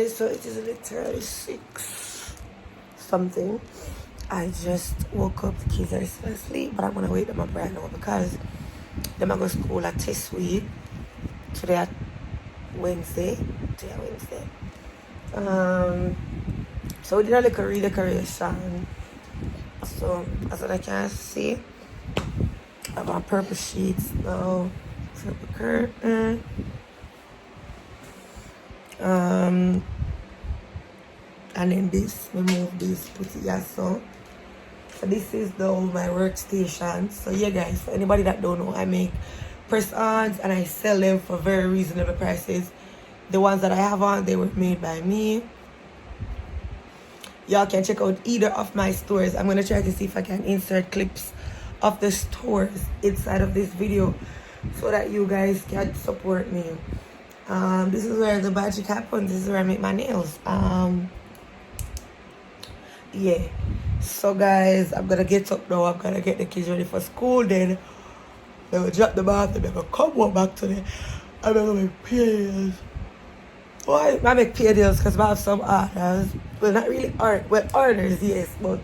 guys, so it is literally 6 something. I just woke up, the kids are still asleep, but I'm gonna wake them up right now because them I go to school at this week. Today at Wednesday. So we did a little redecoration. So as what I can see, I have my purple sheets now, purple curtain. And then this, we move this, put it here so this is my workstation. So yeah guys, for anybody that don't know, I make press-ons and I sell them for very reasonable prices. The ones that I have on, they were made by me. Y'all can check out either of my stores. I'm gonna try to see if I can insert clips of the stores inside of this video so that you guys can support me. This is where the magic happens. This is where I make my nails. Yeah, so guys, I'm gonna get up now. I'm gonna get the kids ready for school. Then they will drop them off and they will come back to the. I'm gonna make pay. Why I make pay deals? Because I have some orders. Well, not really orders, yes, but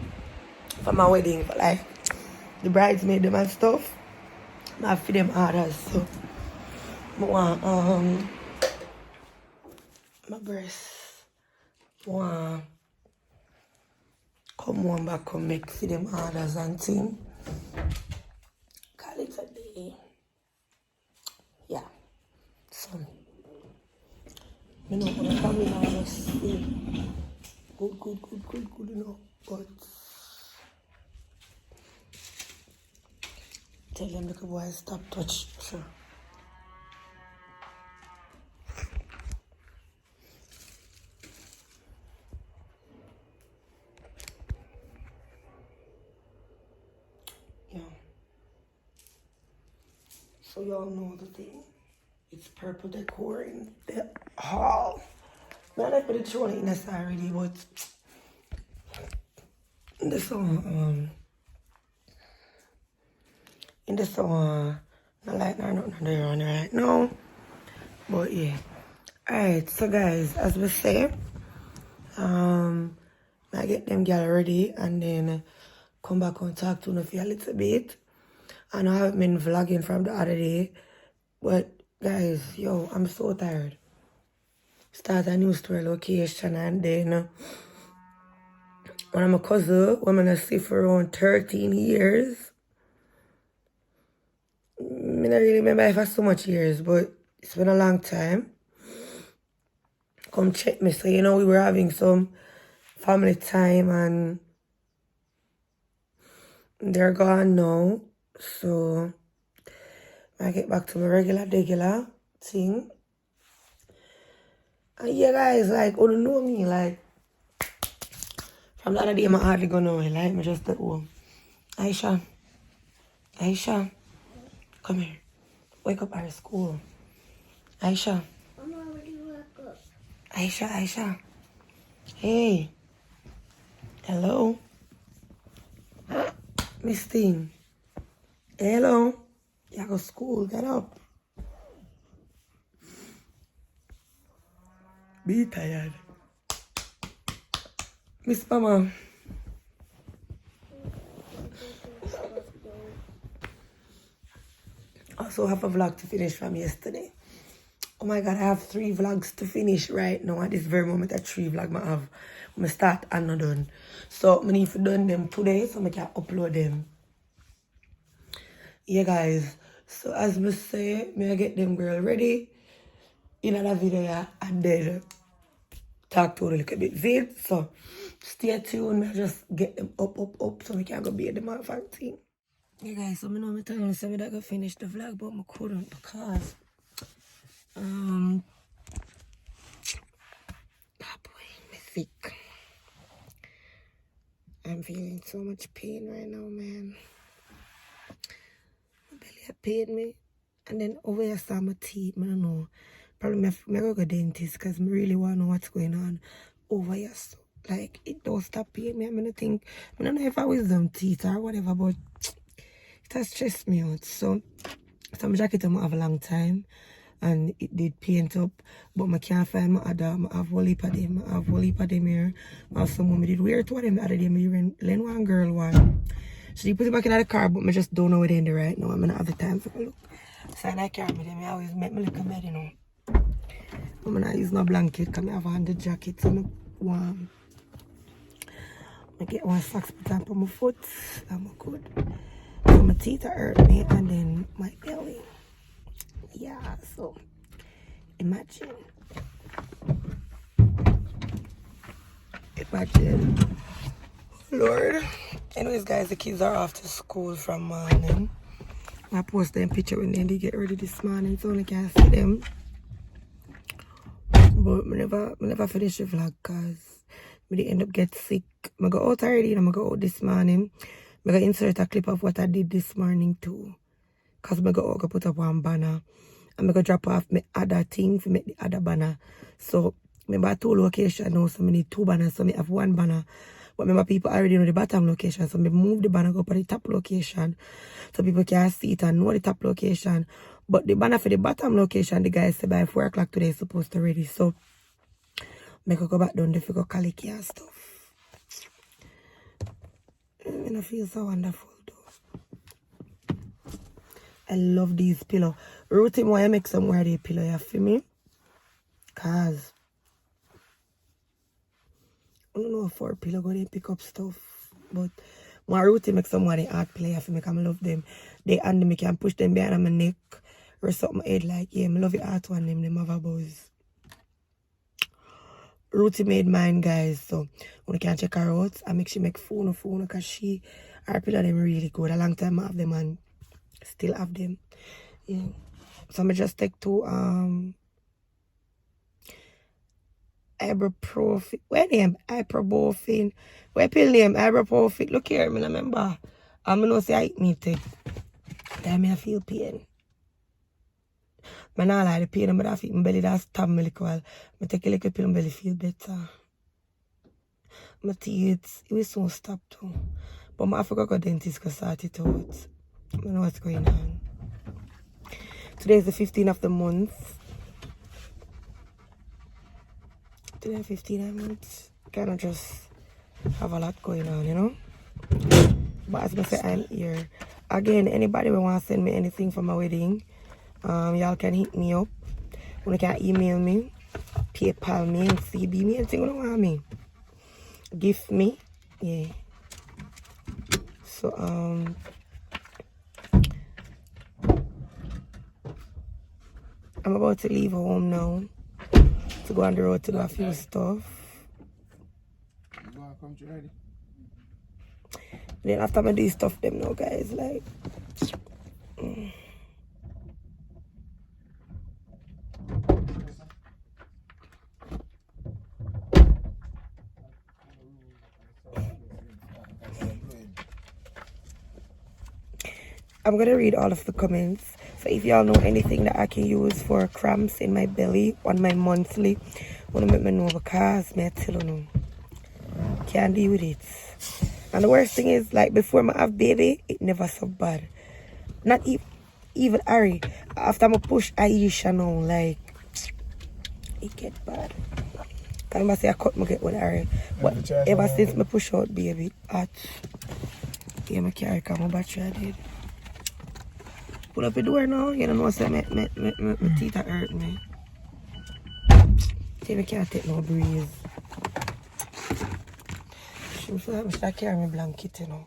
for my wedding, for like the bridesmaid them and stuff. I feed them orders. So I want my breast. Want come on back, come make for them orders and thing. Call it a day. Yeah. So, I know when I come in, I just say, good, you know. But, tell them the boys stop touch. Sure. So y'all know the thing. It's purple decor in the hall. Man, I put it on it inside already, but in the song, not like nothing there on right now. But yeah. Alright, so guys, as we say, I get them girl ready and then come back and talk to them for a little bit. I know I haven't been vlogging from the other day, but guys, yo, I'm so tired. Start a new store location and then when I'm a cousin, when I'm gonna see for around 13 years. I don't really remember if it's so much years, but it's been a long time. Come check me. So, you know, we were having some family time and they're gone now. So, I get back to my regular thing. And yeah, guys, like, you don't know me, like, from the other day, I hardly go nowhere, like, I just at home. AIESHA, come here. Wake up at school. AIESHA. I'm already woke up. AIESHA. Hey. Hello. Miss Thing. Hello. You go to school. Get up. Be tired. Miss Mama. Also have a vlog to finish from yesterday. Oh my god, I have 3 vlogs to finish right now. At this very moment, at 3 vlogs I have. I'm gonna start and not done. So I need to done them today so I can upload them. Yeah guys, so as I say, I get them girl ready in another video and then talk to her a little bit vague. So stay tuned, I just get them up so I can go beat them off and thing. Yeah guys, so I know my time so I don't finish the vlog, but I couldn't because I'm sick. I'm feeling so much pain right now, man. My belly pain me. And then over here I saw my teeth, I don't know. Probably I go to the dentist because I really want to know what's going on over here. So, like, it don't stop paying me. I don't know if I wisdom teeth or whatever, but it has stressed me out. So I'm jacket I'm have a long time. and it did paint up, but I can't find my other. I have one heap of them. I have one heap of them here. I have some I did wear two of them the other day. I lend one girl one. She put it back in the car, but I just don't know it in there right now. I'm not have the time for look. So I carry me them. I always make me look a bed, you know. I'm not use no blanket because I have a under jacket, so I'm warm. I get one socks put on my foot. I'm good. So my teeth hurt me and then my belly. Yeah, so imagine. Lord. Anyways, guys, the kids are off to school from morning. I post them picture when they get ready this morning, so I can't see them. But I never finish the vlog because I end up get sick. I go out already and I go out this morning. I go insert a clip of what I did this morning too. Because I go put up one banner. And I go drop off my other thing to make the other banner. So remember 2 locations now, so I need 2 banners. So I have 1 banner. But remember people already know the bottom location. So I move the banner go to the top location. So people can see it and know the top location. But the banner for the bottom location, the guys say by 4 o'clock today is supposed to ready. So I go back down there to go collect and stuff. And I feel so wonderful though. I love these pillows. Ruthie, why I make some wear the pillow here for me? Cause I don't know if 4 pillow go to pick up stuff. But my Ruthie make some wear the art pillow here for me because I love them. They and me can push them behind my neck or something head like yeah, I love the art one them have a buzz. Ruthie made mine, guys, so when you can check her out, I make she make phone because her pillow them really good. A long time I have them and still have them. Yeah. So I just take 2 ibuprofen. Where name? Ibuprofen. Where pill name? Ibuprofen. Look here, I remember. I'm gonna say I eat meat. Time I feel pain. I don't like the pain, but I feel my belly that stab me like well. I take a little pill and belly feel better. My teeth, it will soon stop too. But I forgot to go to the dentist to sort it out. I don't know what's going on. Today is the 15th of the month. Today is 15th of the month. Kind of just have a lot going on, you know. But as I say, I'm here. Again, anybody who wants to send me anything for my wedding, y'all can hit me up. You can email me, PayPal me, and CB me, anything you want me. Gift me, yeah. So I'm about to leave home now to go on the road to do a few stuff. Then after I do stuff them now, guys, like I'm gonna read all of the comments. So if y'all know anything that I can use for cramps in my belly on my monthly, wanna make me know because me I tell you no. Can't deal with it. And the worst thing is like before I have baby, it never so bad. Not even Ari. After I push AIESHA now, like it get bad. Can I say I cut my get with Ari. But ever since I push out baby, hot. Yeah, I carry my battery I did. Pull up the door now, you don't know what's my teeth are hurt me. See, I can't take no breeze. She feel like I should carry my blanket, you know.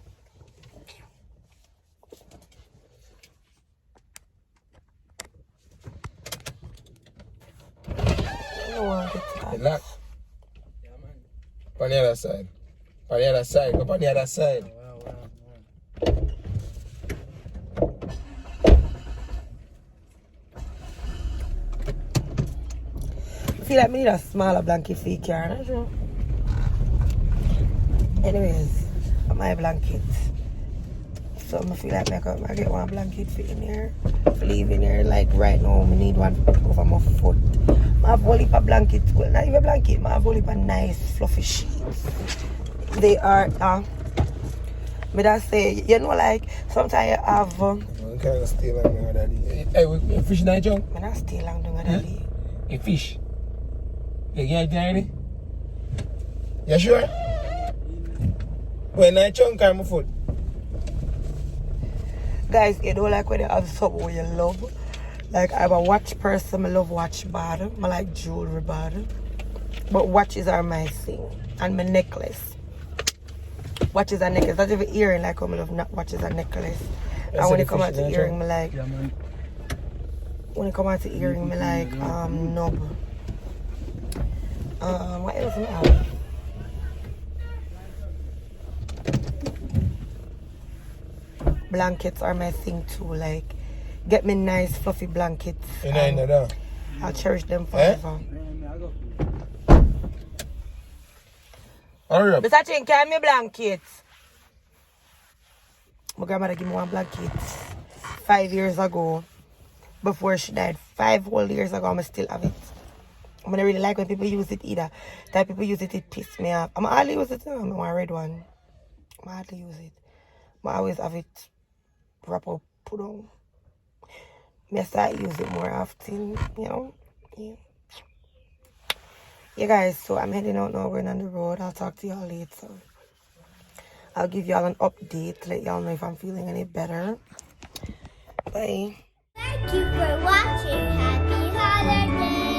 I don't want to get tired. Lock. Yeah, man. On the other side. On the other side. Go on the other side. I feel like I need a smaller blanket for the car. Anyways, my blanket. So I feel like I get one blanket for in here. For leave in here. Like right now, I need one over my foot. I have a heap of blankets. Well, not even a blanket. I have a heap of nice fluffy sheets. They are, but I say, you know, like sometimes you have can't stay long with daddy. Hey, we fish in that junk? I'm not stay long doing that. You fish? You get it already? You sure? When I chunk my foot. Guys, you don't like when you have something you love. Like, I'm a watch person. I love watch bad. I like jewelry bad. But watches are my thing. And my necklace. Watches and necklace. Not even earring like how I love watches and necklace. And when it comes out to earring, I like... Yeah, man. When it comes out to earring, I like knob. What else do I have? Blankets are my thing too. Like, get me nice fluffy blankets. You know that? I'll cherish them forever. Hurry up. Mr. Chin, carry me blankets. My grandmother gave me one blanket 5 years ago. Before she died. 5 whole years ago, I still have it. I don't really like when people use it either. That people use it, it pisses me off. I'm hardly use it. I want a red one. I hardly use it. I always have it wrap up, put on. I start use it more often, you know. Yeah, guys, so I'm heading out now. We're on the road. I'll talk to y'all later. I'll give y'all an update, let y'all know if I'm feeling any better. Bye. Thank you for watching. Happy holidays.